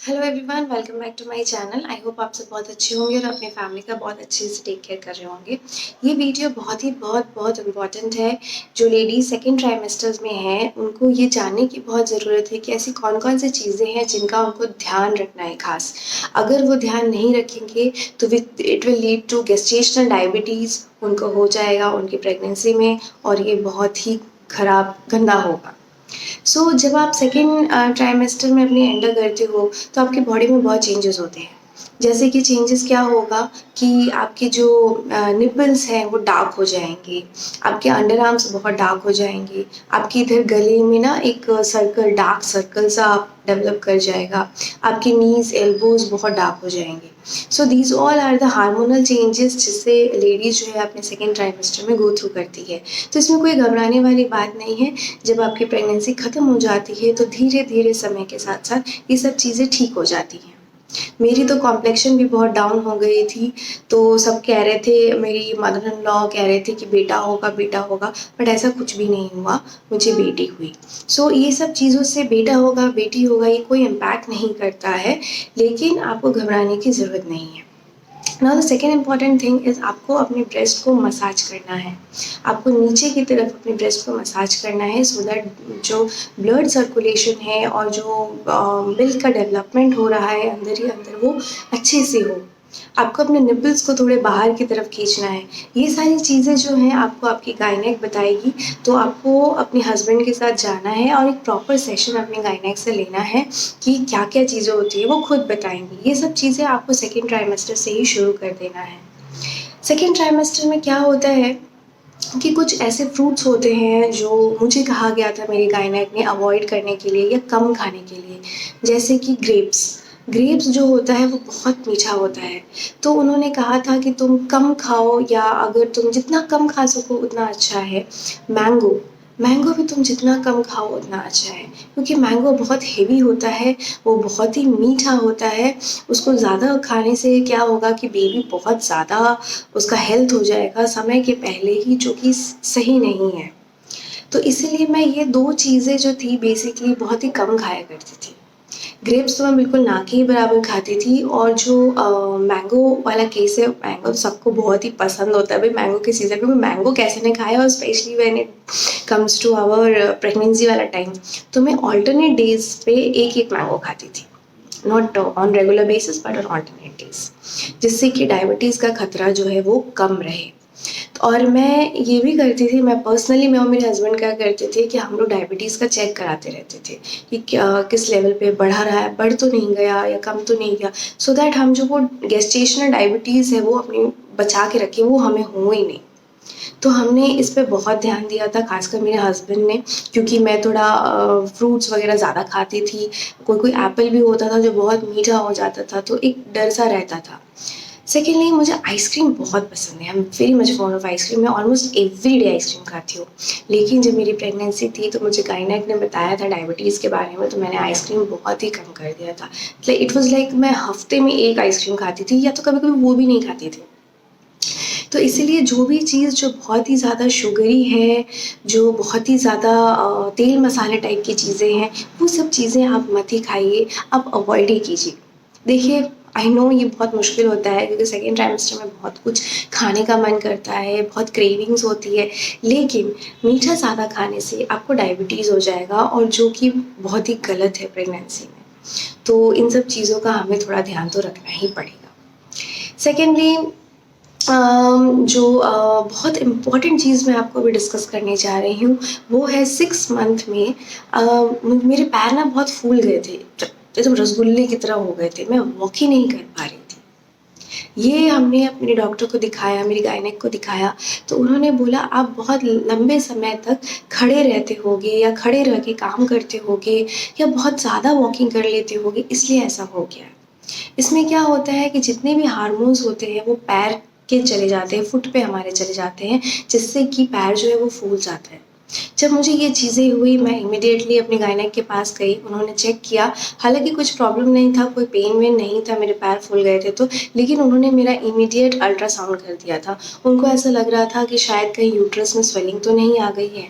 Hello everyone, welcome back to my channel. I hope आप सब बहुत अच्छे होंगे और अपने फैमिली का बहुत अच्छे से टेक केयर कर रहे होंगे। ये वीडियो बहुत इम्पॉर्टेंट है। जो लेडीज सेकेंड ट्राइमेस्टर्स में हैं उनको ये जानने की बहुत ज़रूरत है कि ऐसी कौन कौन सी चीज़ें हैं जिनका उनको ध्यान रखना है खास। अगर वो ध्यान नहीं रखेंगे तो it will lead to gestational diabetes उनको हो जाएगा उनकी प्रेगनेंसी में, और ये बहुत ही खराब गंदा होगा। जब आप सेकेंड ट्राइमेस्टर में अपनी एंटर करते हो तो आपकी बॉडी में बहुत चेंजेस होते हैं। जैसे कि चेंजेस क्या होगा कि आपके जो निपल्स हैं वो डार्क हो जाएंगे, आपके अंडर आर्म्स बहुत डार्क हो जाएंगे, आपके इधर गले में ना एक सर्कल, डार्क सर्कल सा आप डेवलप कर जाएगा, आपके नीज एल्बोज बहुत डार्क हो जाएंगे। So these all are the hormonal changes जिससे लेडीज जो है अपने सेकेंड ट्राइमेस्टर में गो थ्रू करती है। तो इसमें कोई घबराने वाली बात नहीं है। जब आपकी प्रेगनेंसी ख़त्म हो जाती है तो धीरे धीरे समय के साथ साथ ये सब चीज़ें ठीक हो जाती हैं। मेरी तो कॉम्प्लेक्शन भी बहुत डाउन हो गई थी, तो सब कह रहे थे, मेरी मदर इन लॉ कह रहे थे कि बेटा होगा बेटा होगा, बट ऐसा कुछ भी नहीं हुआ, मुझे बेटी हुई। ये सब चीज़ों से बेटा होगा बेटी होगा ये कोई इम्पैक्ट नहीं करता है, लेकिन आपको घबराने की ज़रूरत नहीं है। Now the second important thing is आपको अपने ब्रेस्ट को मसाज करना है। आपको नीचे की तरफ अपने ब्रेस्ट को मसाज करना है सो दैट जो ब्लड सर्कुलेशन है और जो मिल्क का डेवलपमेंट हो रहा है अंदर ही अंदर वो अच्छे से हो। आपको अपने निपल्स को थोड़े बाहर की तरफ खींचना है। ये सारी चीज़ें जो हैं आपको आपकी गायनेक बताएगी, तो आपको अपने हस्बैंड के साथ जाना है और एक प्रॉपर सेशन अपने गायनेक से लेना है कि क्या क्या चीज़ें होती है वो खुद बताएंगी। ये सब चीज़ें आपको सेकेंड ट्राइमेस्टर से ही शुरू कर देना है। सेकेंड ट्राइमेस्टर में क्या होता है कि कुछ ऐसे फ्रूट्स होते हैं जो मुझे कहा गया था मेरी गायनेक ने अवॉइड करने के लिए या कम खाने के लिए, जैसे कि ग्रेप्स। ग्रेप्स जो होता है वो बहुत मीठा होता है, तो उन्होंने कहा था कि तुम कम खाओ, या अगर तुम जितना कम खा सको उतना अच्छा है। मैंगो, मैंगो भी तुम जितना कम खाओ उतना अच्छा है, क्योंकि मैंगो बहुत हेवी होता है, वो बहुत ही मीठा होता है। उसको ज़्यादा खाने से क्या होगा कि बेबी बहुत ज़्यादा उसका हेल्थ हो जाएगा समय के पहले ही, जो कि सही नहीं है। तो इसीलिए मैं ये दो चीज़ें जो थी बेसिकली बहुत ही कम खाया करती थी। ग्रेप्स तो मैं बिल्कुल ना के ही बराबर खाती थी, और जो मैंगो वाला केस है, मैंगो तो सबको बहुत ही पसंद होता है भाई मैंगो के सीज़न में, मैंगो कैसे नहीं खाया, और specially when it comes to our pregnancy वाला टाइम, तो मैं ऑल्टरनेट डेज पे एक एक मैंगो खाती थी, not on regular basis but on alternate days, जिससे कि डायबिटीज़ का खतरा जो है वो कम रहे। और मैं ये भी करती थी, मैं पर्सनली, मैं और मेरे हस्बैंड क्या करते थे कि हम लोग डायबिटीज़ का चेक कराते रहते थे कि क्या किस लेवल पे बढ़ा रहा है, बढ़ तो नहीं गया या कम तो नहीं गया, सो दैट हम जो वो गेस्टेशनल डायबिटीज़ है वो अपनी बचा के रखें, वो हमें हो ही नहीं। तो हमने इस पे बहुत ध्यान दिया था, खासकर मेरे हस्बैंड ने, क्योंकि मैं थोड़ा फ्रूट्स वगैरह ज़्यादा खाती थी। कोई कोई एप्पल भी होता था जो बहुत मीठा हो जाता था, तो एक डर सा रहता था। सेकेंडली, मुझे आइसक्रीम बहुत पसंद है, I am very much fond of ice cream. मैं ऑलमोस्ट एवरी डे आइसक्रीम खाती हूँ। लेकिन जब मेरी प्रेगनेंसी थी तो मुझे गायनेक ने बताया था डायबिटीज़ के बारे में, तो मैंने आइसक्रीम बहुत ही कम कर दिया था। इट वॉज़ लाइक मैं हफ्ते में एक आइसक्रीम खाती थी, या तो कभी कभी वो भी नहीं खाती थी। तो इसीलिए जो भी चीज़ जो बहुत ही ज़्यादा शुगरी है, जो बहुत ही ज़्यादा तेल मसाले टाइप की चीज़ें हैं, वो सब चीज़ें आप मत ही खाइए, आप अवॉइड ही कीजिए। देखिए, आई नो ये बहुत मुश्किल होता है क्योंकि सेकेंड ट्राइमेस्टर में बहुत कुछ खाने का मन करता है, बहुत क्रेविंग्स होती है, लेकिन मीठा ज़्यादा खाने से आपको डायबिटीज़ हो जाएगा, और जो कि बहुत ही गलत है प्रेगनेंसी में। तो इन सब चीज़ों का हमें थोड़ा ध्यान तो रखना ही पड़ेगा। सेकेंडली, बहुत इम्पॉर्टेंट चीज़ मैं आपको अभी डिस्कस करने जा रही हूँ, वो है 6 मंथ में मेरे पैर ना बहुत फूल गए थे, एकदम रसगुल्ले की तरह हो गए थे, मैं वॉक ही नहीं कर पा रही थी। ये हमने अपने डॉक्टर को दिखाया, मेरी गायनेक को दिखाया, तो उन्होंने बोला आप बहुत लंबे समय तक खड़े रहते होगे, या खड़े रह के काम करते होगे, या बहुत ज़्यादा वॉकिंग कर लेते होगे, इसलिए ऐसा हो गया है। इसमें क्या होता है कि जितने भी हार्मोन्स होते हैं वो पैर के चले जाते हैं, फुट पे हमारे चले जाते हैं, जिससे कि पैर जो है वो फूल जाता है। जब मुझे ये चीज़ें हुई, मैं इमीडिएटली अपने गायनेक के पास गई, उन्होंने चेक किया। हालांकि कुछ प्रॉब्लम नहीं था, कोई पेन वेन नहीं था, मेरे पैर फूल गए थे तो, लेकिन उन्होंने मेरा इमीडिएट अल्ट्रासाउंड कर दिया था। उनको ऐसा लग रहा था कि शायद कहीं यूट्रस में स्वेलिंग तो नहीं आ गई है।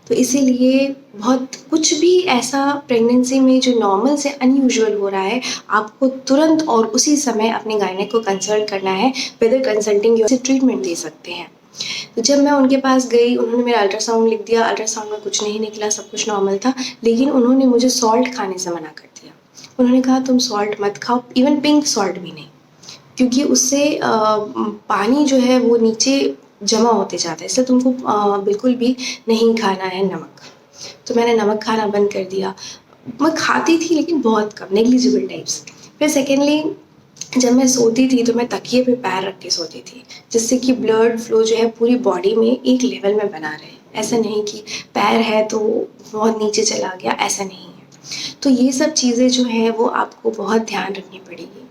तो इसीलिए बहुत कुछ भी ऐसा प्रेगनेंसी में जो नॉर्मल से अनयूजुअल हो रहा है, आपको तुरंत और उसी समय अपने गायनेक को कंसल्ट करना है। वेदर कंसल्टिंग से ट्रीटमेंट दे सकते हैं। तो जब मैं उनके पास गई, उन्होंने मेरा अल्ट्रासाउंड लिख दिया। अल्ट्रासाउंड में कुछ नहीं निकला, सब कुछ नॉर्मल था, लेकिन उन्होंने मुझे सॉल्ट खाने से मना कर दिया। उन्होंने कहा तुम सॉल्ट मत खाओ, इवन पिंक सॉल्ट भी नहीं, क्योंकि उससे पानी जो है वो नीचे जमा होते जाता है, इसलिए तुमको बिल्कुल भी नहीं खाना है नमक। तो मैंने नमक खाना बंद कर दिया। मैं खाती थी लेकिन बहुत कम, नेग्लिजिबल टाइप्स। फिर सेकेंडली, जब मैं सोती थी तो मैं तकिए पे पैर रख के सोती थी, जिससे कि ब्लड फ्लो जो है पूरी बॉडी में एक लेवल में बना रहे। ऐसा नहीं कि पैर है तो बहुत नीचे चला गया, ऐसा नहीं है। तो ये सब चीज़ें जो है वो आपको बहुत ध्यान रखनी पड़ेगी।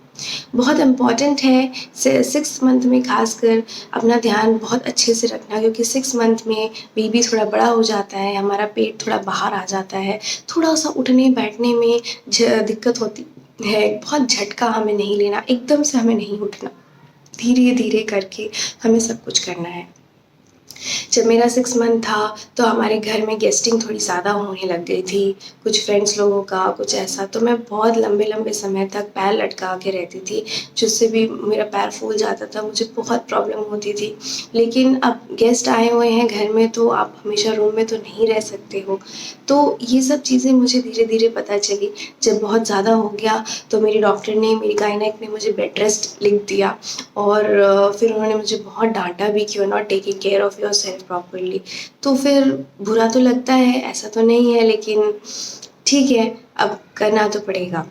बहुत इम्पॉर्टेंट है 6 मंथ में खासकर अपना ध्यान बहुत अच्छे से रखना, क्योंकि 6 मंथ में बेबी थोड़ा बड़ा हो जाता है, हमारा पेट थोड़ा बाहर आ जाता है, थोड़ा सा उठने बैठने में दिक्कत होती है। बहुत झटका हमें नहीं लेना, एकदम से हमें नहीं उठना, धीरे धीरे करके हमें सब कुछ करना है। जब मेरा 6 मंथ था तो हमारे घर में गेस्टिंग थोड़ी ज़्यादा होने लग गई थी, कुछ फ्रेंड्स लोगों का, कुछ ऐसा। तो मैं बहुत लंबे लंबे समय तक पैर लटका के रहती थी, जिससे भी मेरा पैर फूल जाता था, मुझे बहुत प्रॉब्लम होती थी। लेकिन अब गेस्ट आए हुए हैं घर में तो आप हमेशा रूम में तो नहीं रह सकते हो। तो ये सब चीज़ें मुझे धीरे धीरे पता चली। जब बहुत ज़्यादा हो गया तो मेरी डॉक्टर ने, मेरी गायनेक ने मुझे बेड रेस्ट लिख दिया, और फिर उन्होंने मुझे बहुत डांटा भी कि you are not taking care of yourself properly. तो फिर बुरा तो लगता है, ऐसा तो नहीं है, लेकिन ठीक है, अब करना तो पड़ेगा।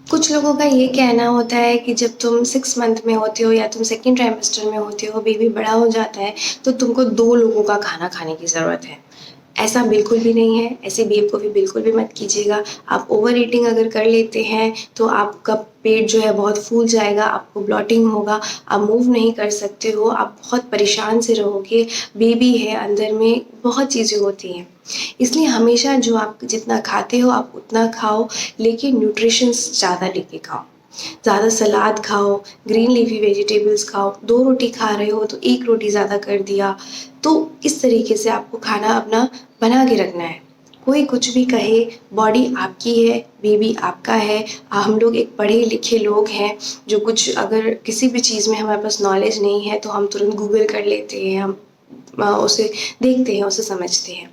कुछ लोगों का ये कहना होता है कि जब तुम 6 मंथ में होते हो या तुम सेकेंड ट्राइमेस्टर में होते हो, बेबी बड़ा हो जाता है, तो तुमको 2 लोगों का खाना खाने की ज़रूरत है। ऐसा बिल्कुल भी नहीं है, ऐसे बेब को भी बिल्कुल भी मत कीजिएगा। आप ओवर ईटिंग अगर कर लेते हैं तो आपका पेट जो है बहुत फूल जाएगा, आपको ब्लॉटिंग होगा, आप मूव नहीं कर सकते हो, आप बहुत परेशान से रहोगे। बेबी है अंदर में, बहुत चीज़ें होती हैं। इसलिए हमेशा जो आप जितना खाते हो आप उतना खाओ, लेकिन न्यूट्रिशंस ज़्यादा लेके खाओ। ज़्यादा सलाद खाओ, ग्रीन लीफी वेजिटेबल्स खाओ। 2 रोटी खा रहे हो तो 1 रोटी ज़्यादा कर दिया। तो इस तरीके से आपको खाना अपना बना के रखना है। कोई कुछ भी कहे, बॉडी आपकी है, बेबी आपका है। हम लोग एक पढ़े लिखे लोग हैं, जो कुछ अगर किसी भी चीज़ में हमारे पास नॉलेज नहीं है तो हम तुरंत गूगल कर लेते हैं, हम उसे देखते हैं, उसे समझते हैं।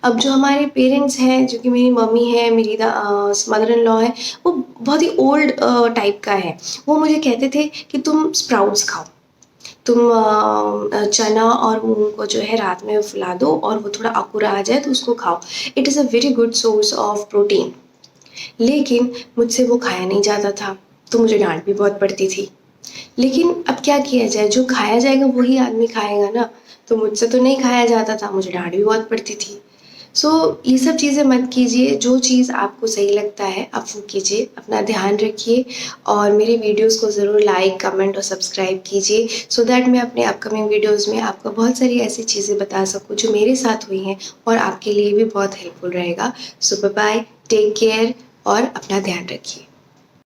अब जो हमारे पेरेंट्स हैं, जो कि मेरी मम्मी है, मेरी मदर इन लॉ है, वो बहुत ही ओल्ड टाइप का है। वो मुझे कहते थे कि तुम स्प्राउट्स खाओ, तुम चना और मूंग को जो है रात में फुला दो और वो थोड़ा अंकुर आ जाए तो उसको खाओ। It is a very good source of protein. लेकिन मुझसे वो खाया नहीं जाता था, तो मुझे डांट भी बहुत पड़ती थी। लेकिन अब क्या किया जाए, जो खाया जाएगा वही आदमी खाएगा ना। तो मुझसे तो नहीं खाया जाता था, मुझे डांट भी बहुत पड़ती थी। सो ये सब चीज़ें मत कीजिए। जो चीज़ आपको सही लगता है आप वो कीजिए, अपना ध्यान रखिए, और मेरे वीडियोस को ज़रूर लाइक, कमेंट और सब्सक्राइब कीजिए, सो दैट मैं अपने अपकमिंग वीडियोस में आपको बहुत सारी ऐसी चीज़ें बता सकूँ जो मेरे साथ हुई हैं और आपके लिए भी बहुत हेल्पफुल रहेगा। सो बाय बाय, टेक केयर और अपना ध्यान रखिए।